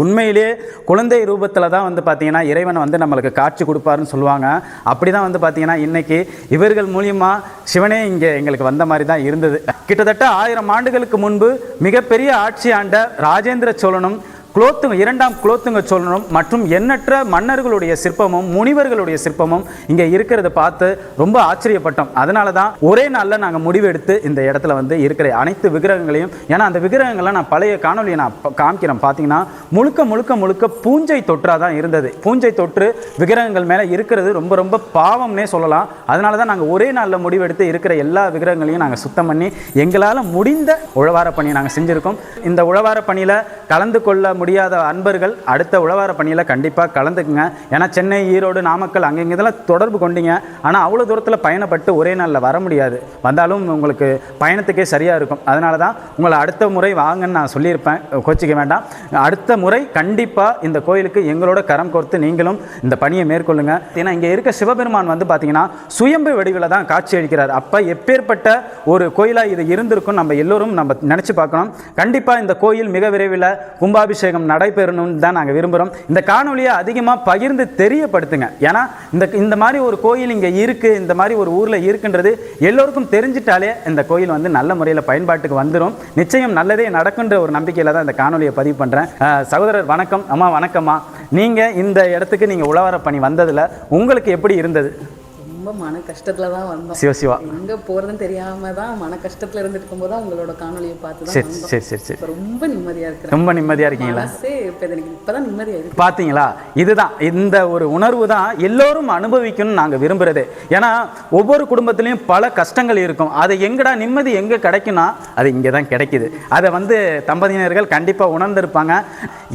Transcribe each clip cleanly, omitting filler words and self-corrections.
உண்மையிலேயே குழந்தை ரூபத்தில் தான் வந்து பார்த்தீங்கன்னா இறைவன் வந்து நம்மளுக்கு காட்சி கொடுப்பாருன்னு சொல்லுவாங்க. அப்படி தான் வந்து பார்த்தீங்கன்னா இன்றைக்கி இவர்கள் மூலியமாக சிவனே இங்கே எங்களுக்கு வந்த மாதிரி தான் இருந்தது. கிட்டத்தட்ட 1000 ஆண்டுகளுக்கு முன்பு மிகப்பெரிய ஆட்சி ஆண்ட ராஜேந்திர சோழனும் இரண்டாம் குலோத்துங்க சோழனும் மற்றும் எண்ணற்ற மன்னர்களுடைய சிற்பமும் முனிவர்களுடைய சிற்பமும் இங்கே இருக்கிறத பார்த்து ரொம்ப ஆச்சரியப்பட்டோம். அதனால தான் ஒரே நாளில் நாங்கள் முடிவெடுத்து இந்த இடத்துல வந்து இருக்கிற அனைத்து விக்கிரகங்களையும், ஏன்னா அந்த விக்கிரகங்கள்லாம் நான் பழைய காணொலியை நான் காமிக்கிறேன். பார்த்தீங்கன்னா முழுக்க முழுக்க முழுக்க பூஞ்சை தொற்றாக தான் இருந்தது. பூஞ்சை தொற்று விக்கிரகங்கள் மேலே இருக்கிறது ரொம்ப ரொம்ப பாவம்னே சொல்லலாம். அதனால தான் நாங்கள் ஒரே நாளில் முடிவெடுத்து இருக்கிற எல்லா விக்கிரகங்களையும் நாங்கள் சுத்தம் பண்ணி எங்களால் முடிந்த உழவார பணியை நாங்கள் செஞ்சுருக்கோம். இந்த உழவார பணியில் கலந்து கொள்ள முடியாத அன்பர்கள் அடுத்த உழவார பணியில் கண்டிப்பாக கலந்துக்குங்க. ஏன்னா சென்னை, ஈரோடு, நாமக்கல் அங்கே இதெல்லாம் தொடர்பு கொண்டீங்க. ஆனால் அவ்வளோ தூரத்தில் பயணப்பட்டு ஒரே நாளில் வர முடியாது. வந்தாலும் உங்களுக்கு பயணத்துக்கே சரியாக இருக்கும். அதனால தான் உங்களை அடுத்த முறை வாங்கன்னு நான் சொல்லியிருப்பேன். கோச்சிக்க வேண்டாம். அடுத்த முறை கண்டிப்பாக இந்த கோயிலுக்கு எங்களோட கரம் கோர்த்து நீங்களும் இந்த பணியை மேற்கொள்ளுங்க. ஏன்னா இங்கே இருக்க சிவபெருமான் வந்து பார்த்தீங்கன்னா சுயம்பு வடிவில் தான் காட்சி அளிக்கிறார். அப்போ எப்பேற்பட்ட ஒரு கோயிலாக இது இருந்திருக்கும் நம்ம எல்லோரும் நம்ம நினச்சி பார்க்கணும். கண்டிப்பாக இந்த கோயில் மிக விரைவில் கும்பாபிஷேகம் நடைபெறணும்னு தான் நாங்கள் விரும்புகிறோம். இந்த காணொலியை அதிகமாக பகிர்ந்து தெரியப்படுத்துங்க. ஏன்னா இந்த மாதிரி ஒரு கோயில் இங்கே இருக்குது, இந்த மாதிரி ஒரு ஊரில் இருக்குன்றது எல்லோருக்கும் தெரிஞ்சிட்டாலே இந்த கோயில் வந்து நல்ல முறையில் பயன்பாட்டுக்கு வந்துடும். நிச்சயம் நல்லதே நடக்குன்ற ஒரு நம்பிக்கையில் தான் இந்த காணொலியை பதிவு பண்ணுறேன். சகோதரர் வணக்கம். அம்மா வணக்கம்மா. நீங்கள் இந்த இடத்துக்கு நீங்கள் உழவார பணி வந்ததில் உங்களுக்கு எப்படி இருந்தது? ரொம்ப மன கஷ்டத்துல தான் வந்தோம். சிவசிவா எங்க போறதுன்னு தெரியாம தான் மன கஷ்டத்துல இருந்துட்டு இருக்கும்போது தான் உங்களோட காணொலியை பார்த்து தான் வந்தோம். சரி. ரொம்ப நிம்மதியா இருக்கு. ரொம்ப நிம்மதியா இருக்கீங்களா? இப்பதான் நிம்மதியா இருக்கு. பாத்தீங்களா, இதுதான் இந்த ஒரு உணர்வு தான் எல்லோரும் அனுபவிக்கணும்னு நாங்க விரும்புறது. ஏன்னா ஒவ்வொரு குடும்பத்திலையும் பல கஷ்டங்கள் இருக்கும். அது எங்கடா நிம்மதி எங்க கிடைக்கும்னா அது இங்கே தான் கிடைக்குது. அதை வந்து தம்பதியினர்கள் கண்டிப்பா உணர்ந்திருப்பாங்க.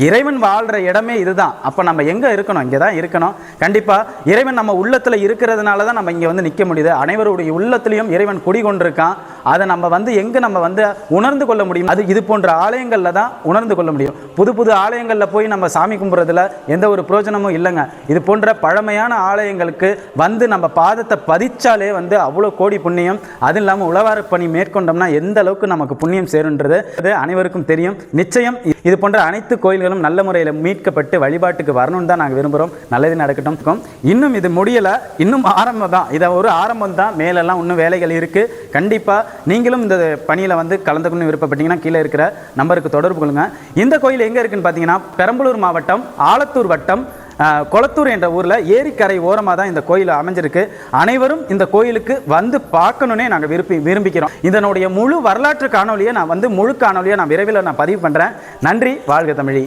இறைவன் வாழ்ற இடமே இதுதான். அப்ப நம்ம எங்க இருக்கணும்? இங்கே தான் இருக்கணும். கண்டிப்பா இறைவன் நம்ம உள்ளத்துல இருக்கிறதுனால தான் நம்ம இங்கே வந்து நிற்க முடியுது. அனைவருடைய உள்ளத்திலையும் இறைவன் குடிகொண்டிருக்கான். அதை நம்ம வந்து எங்கே நம்ம வந்து உணர்ந்து கொள்ள முடியும்? அது இது போன்ற ஆலயங்களில் தான் உணர்ந்து கொள்ள முடியும். புது புது ஆலயங்களில் போய் நம்ம சாமி கும்பிட்றதுல எந்த ஒரு பிரயோஜனமும் இல்லைங்க. இது போன்ற பழமையான ஆலயங்களுக்கு வந்து நம்ம பாதத்தை பதிச்சாலே வந்து அவ்வளோ கோடி புண்ணியம். அது இல்லாமல் உழவார பணி மேற்கொண்டோம்னா எந்த அளவுக்கு நமக்கு புண்ணியம் சேருன்றது அனைவருக்கும் தெரியும். நிச்சயம் இது போன்ற அனைத்து கோயில்களும் நல்ல முறையில் மீட்கப்பட்டு வழிபாட்டுக்கு வரணும்னு தான் நாங்கள் விரும்புகிறோம். நல்லது நடக்கட்டும். இன்னும் இது முடியலை, இன்னும் ஆரம்பம் தான். இதை ஒரு ஆரம்பம் தான். மேலெல்லாம் இன்னும் வேலைகள் இருக்குது. கண்டிப்பாக நீங்களும் இந்த பணியில் வந்து கலந்துக்கணும்னு விருப்பப்பட்டீங்கன்னா கீழே இருக்கிற நம்பருக்கு தொடர்பு கொள்ளுங்க. இந்த கோயில் எங்கே இருக்குன்னு பார்த்தீங்கன்னா பெரம்பலூர் மாவட்டம் ஆலத்தூர் வட்டம் கொளத்தூர் என்ற ஊரில் ஏரிக்கரை ஓரமாக தான் இந்த கோயில் அமைஞ்சிருக்கு. அனைவரும் இந்த கோயிலுக்கு வந்து பார்க்கணுன்னே நாங்கள் விரும்பிக்கிறோம். இதனுடைய முழு வரலாற்று காணொலியை நான் வந்து முழு காணொலியை நான் விரைவில் பதிவு பண்ணுறேன். நன்றி. வாழ்க தமிழி.